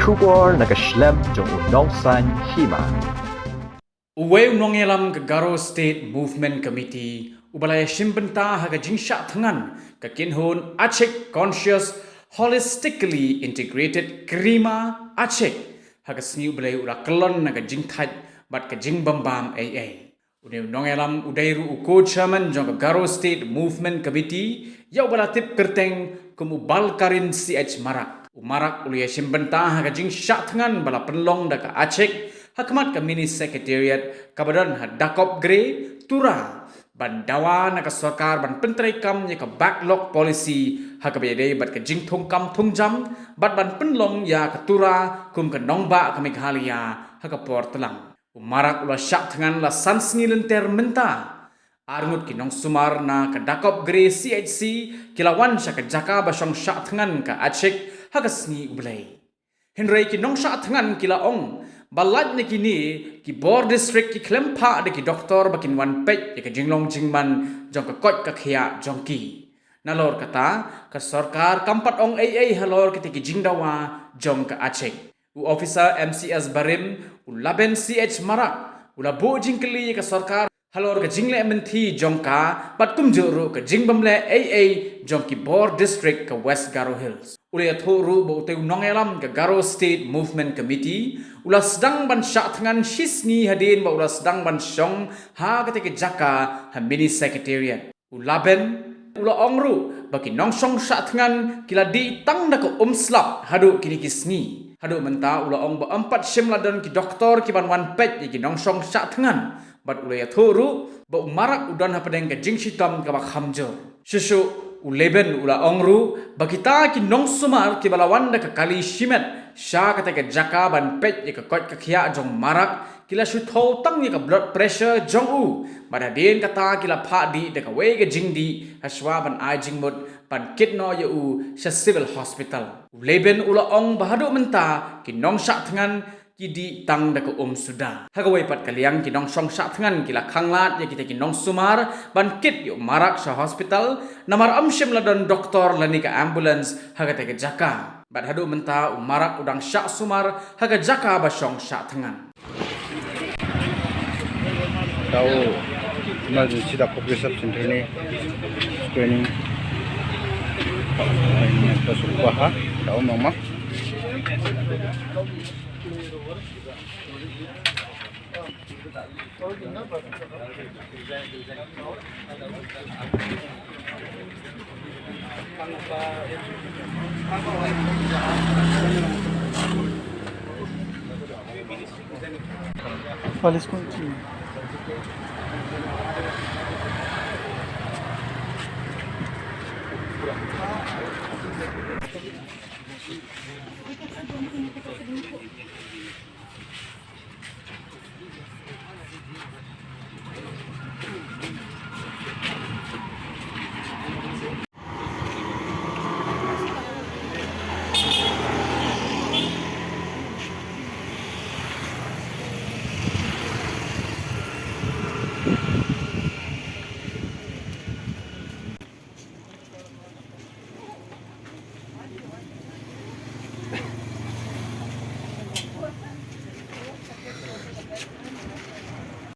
Kubor nakaslem jong unongsan hima. Uwe nongelam ke Garo State Movement Committee ubalaya shimbenta haga jingsha thangan ke kinhun Aceh Conscious Holistically Integrated Krima Aceh haga sni ubalaya ura kelon naga jingthaj bat ke jingbambam AA. Uwe nongelam udairu uko chairman jong ke Garo State Movement Committee ya ubalatip kerteng kumubal karin CH Marak. Umarak ulia shimbenta haga jingsha thangan bala penlong daka Aceh Hakmat ke mini secretariat kabadan hadakop grey tura ban dawa na ka sarkar ban pentrai kam ya ka backlog policy hakabede bat ke jing thong kam thong jam bat ban penlong ya ka tura kum ka nongba ka Meghalaya hakapor telang umarak ula syak thangan la sansngi lenter menta arngut ki nong sumar na ka dakop grey CHC kilawan sya ka jaka basong syak thangan ka Aceh hagasni ublai Henry ki nong syak thangan kila ong Balat ni kini ki bor district ki klempa de ki doktor bakin wan pej ya ka jinglong jingman jong ka kot ka khia jong ki. Nalor kata ka sarkar kampat ong AA halor ki jingdawa jong ka Aceh. U officer MCS Barim u laben CH Marak u labo jingkeli ka sarkar halor ka jingle menti jong ka bat kumjuru ka jingbamle AA jong ki bor district ka West Garo Hills. Ulia thoru bo te nongelam ke Garo State Movement Committee ula sedang ban syak thangan shisni hadin ba ula sedang ban syong ha kate ke jaka ha mini secretariat ulaben ula ongru baki nongsong syak thangan kila di tang da ko slap hadu kini kisni hadu menta ula ong ba empat shimladan ki doktor ki ban wan pej ki nongsong syak thangan bat ula thoru ba umarak udan ha padeng ke jingshitam ka ba khamjor shishu uleben ula ongru bakita ki nong sumar ki balawan da ka kali shimet sha kata ka jaka ban pej ka kot ka khia jong marak kila shu tho tang ka blood pressure jong u bada den kata kila pha di da ka we ka jingdi haswa ban ai jingmut ban kitno ya u sha civil hospital uleben ula ong bahadu menta ki nong syak thangan ki di tang da ko suda hagawai pat kaliang ki nong song syak thangan kila khanglat ya kita ki nong sumar ban kit yo marak sha hospital namar amshim ladan doktor lani ka ambulance haga te jaka bat hadu menta marak udang syak sumar haga jaka ba song syak thangan tau emergency da progressive center ni screening ini ka subaha tau mama Fales contigo.